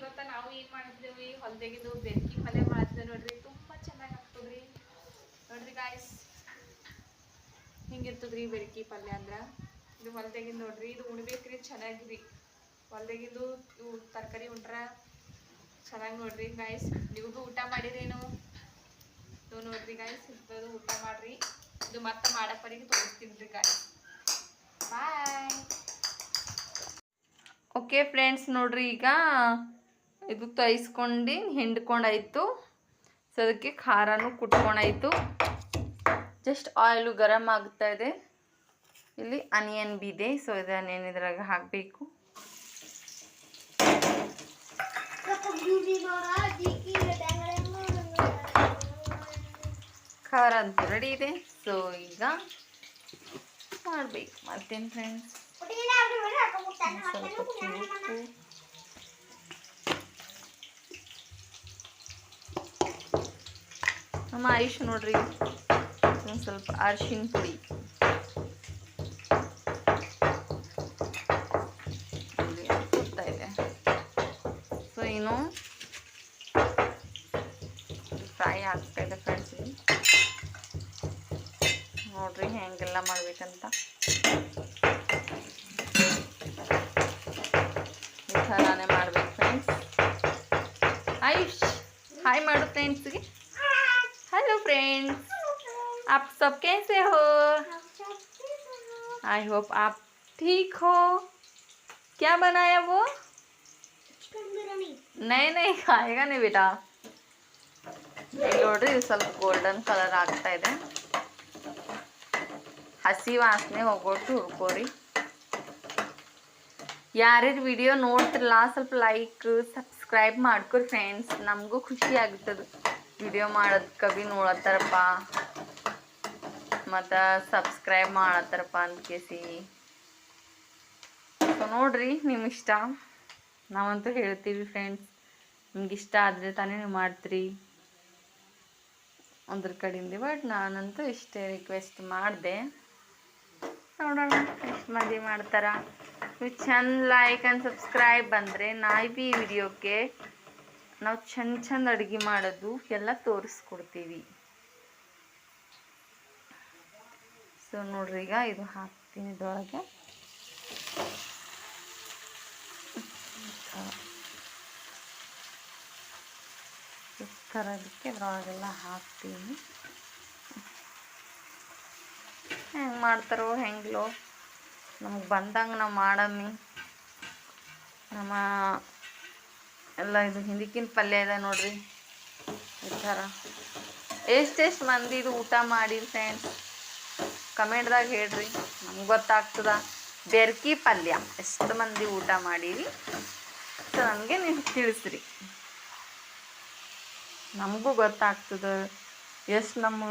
ಗೊತ್ತಾ ನಾವು ಏನು ಮಾಡಿದ್ವಿ ಹೊಲದಾಗಿದ್ದು ಬೆರ್ಕಿ ಪಲ್ಯ ಮಾಡಿದ್ವಿ ನೋಡ್ರಿ. ತುಂಬ ಚೆನ್ನಾಗಿ ಆಗ್ತದ್ರಿ ನೋಡ್ರಿ ಗಾಯ್ಸ್. ಹಿಂಗಿರ್ತದ್ರಿ ಬೆರ್ಕಿ ಪಲ್ಯ ಅಂದ್ರೆ. ಇದು ಹೊಲದಾಗಿದ್ದು ನೋಡ್ರಿ. ಇದು ಉಣ್ಬೇಕ್ರಿ ಚೆನ್ನಾಗಿರಿ. ಹೊಲದಾಗಿದ್ದು ಇವು ತರಕಾರಿ ಉಂಡ್ರ ಚೆನ್ನಾಗಿ ನೋಡ್ರಿ ಗಾಯ್ಸ್. ನಿಮಗೂ ಊಟ ಮಾಡಿರೇನು? ಇದು ನೋಡ್ರಿ ಗಾಯ್ಸ್, ಇಂಥದ್ದು ಊಟ ಮಾಡ್ರಿ. ಇದು ಮತ್ತೆ ಮಾಡಪ್ಪರಿಗೆ ತೋರಿಸ್ತೀನಿ ಗಾಯ್ಸ್. ಬಾಯ್. ಓಕೆ ಫ್ರೆಂಡ್ಸ್, ನೋಡ್ರಿ ಈಗ ಇದು ತೈಸ್ಕೊಂಡು ಹಿಂಡ್ಕೊಂಡಾಯ್ತು. ಸೊ ಅದಕ್ಕೆ ಖಾರನೂ ಕುಟ್ಕೊಂಡಾಯ್ತು. ಜಸ್ಟ್ ಆಯಿಲು ಗರಮ್ ಆಗ್ತಾ ಇದೆ. ಇಲ್ಲಿ ಆನಿಯನ್ ಬಿ ಇದೆ. ಸೊ ಇದು ಆನಿಯನ್ ಇದ್ರಾಗ ಹಾಕಬೇಕು. ಖಾರ ಅಂತೂ ರೆಡಿ ಇದೆ. ಸೊ ಈಗ ಮಾಡಬೇಕು. ಮತ್ತೇನು ಫ್ರೆಂಡ್ಸ್, ಸ್ವಲ್ಪ ಉಪ್ಪು, ನಮ್ಮ ಆಯುಷ್ ನೋಡ್ರಿ ಒಂದು ಸ್ವಲ್ಪ ಅರಿಶಿನ ಪುಡಿ, ಹೋಗ್ತಾ ಇದೆ. ಸೊ ಇನ್ನು ಫ್ರೈ ಆಗ್ತಾ ಇದೆ ಫ್ರೆಂಡ್ಸ್. ನೋಡ್ರಿ ಹೆಂಗೆಲ್ಲ ಮಾಡ್ಬೇಕಂತ. ಈ ಥರನೇ ಮಾಡ್ಬೇಕು ಫ್ರೆಂಡ್ಸ್. ಆಯುಷ್ ಹಾಯ್ ಮಾಡು ಫ್ರೆಂಡ್ಸ್ಗೆ. हेलो फ्रेंड्स, आप सब कैसे हो? आई होप आप ठीक हो. क्या बनाया वो? नहीं नहीं खाएगा नहीं बेटा. ನೋಡ್ರಿ ಸ್ವಲ್ಪ ಗೋಲ್ಡನ್ ಕಲರ್ ಆಗ್ತಾ ಇದೆ. ಹಸಿ ವಾಸನೆ ಹೋಗೋಟ್ಟು ಹುರ್ಕೋರಿ. ಯಾರ್ಯಾರು ವಿಡಿಯೋ ನೋಡ್ತಿರಲ್ಲ ಸ್ವಲ್ಪ ಲೈಕ್ ಸಬ್ಸ್ಕ್ರೈಬ್ ಮಾಡ್ಕೊರಿ ಫ್ರೆಂಡ್ಸ್. ನಮಗೂ ಖುಷಿ ಆಗುತ್ತದೆ ವಿಡಿಯೋ ಮಾಡೋದಕ್ಕೆ ಭೀ ನೋಡತ್ತಾರಪ್ಪ ಮತ್ತು ಸಬ್ಸ್ಕ್ರೈಬ್ ಮಾಡತ್ತಾರಪ್ಪ ಅಂತ ಕೇಸಿ. ಸೊ ನೋಡ್ರಿ, ನಿಮ್ಮ ಇಷ್ಟ. ನಾವಂತೂ ಹೇಳ್ತೀವಿ ಫ್ರೆಂಡ್ಸ್, ನಿಮ್ಗೆ ಇಷ್ಟ ಆದರೆ ತಾನೇ ನೀವು ಮಾಡ್ತೀರಿ ಅದ್ರ ಕಡೆಯಿಂದ. ಬಟ್ ನಾನಂತೂ ಇಷ್ಟೇ ರಿಕ್ವೆಸ್ಟ್ ಮಾಡಿದೆ. ನೋಡೋಣ ಎಷ್ಟು ಮಂದಿ ಮಾಡ್ತಾರ. ನೀವು ಚಂದ ಲೈಕ್ ಆ್ಯಂಡ್ ಸಬ್ಸ್ಕ್ರೈಬ್ ಬಂದರೆ ನಾವು ಭೀ ಈ ವಿಡಿಯೋಕ್ಕೆ ನಾವು ಚಂದ ಅಡುಗೆ ಮಾಡೋದು ಎಲ್ಲ ತೋರಿಸ್ಕೊಡ್ತೀವಿ. ಸೊ ನೋಡ್ರಿ, ಈಗ ಇದು ಹಾಕ್ತೀನಿ ಇದ್ರೊಳಗೆ. ಥರದಕ್ಕೆ ಇದ್ರೊಳಗೆಲ್ಲ ಹಾಕ್ತೀನಿ. ಹೆಂಗೆ ಮಾಡ್ತಾರೋ ಹೆಂಗ್ಲೋ ನಮಗೆ ಬಂದಂಗೆ ನಾವು ಮಾಡಮ್ಮಿ. ನಮ್ಮ ಎಲ್ಲ ಇದು ಹಿಂದಕ್ಕಿನ ಪಲ್ಯ ಇದೆ ನೋಡ್ರಿ ಈ ಥರ. ಎಷ್ಟೆಷ್ಟು ಮಂದಿ ಇದು ಊಟ ಮಾಡಿರಿ ಫ್ರೆಂಡ್ಸ್ ಕಮೆಂಟ್ದಾಗ ಹೇಳ್ರಿ, ನಮ್ಗೆ ಗೊತ್ತಾಗ್ತದ. ಬೆರ್ಕಿ ಪಲ್ಯ ಎಷ್ಟು ಮಂದಿ ಊಟ ಮಾಡಿರಿ ಸೊ ನನಗೆ ನೀವು ತಿಳಿಸ್ರಿ. ನಮಗೂ ಗೊತ್ತಾಗ್ತದೆ ಎಷ್ಟು ನಮ್ಮ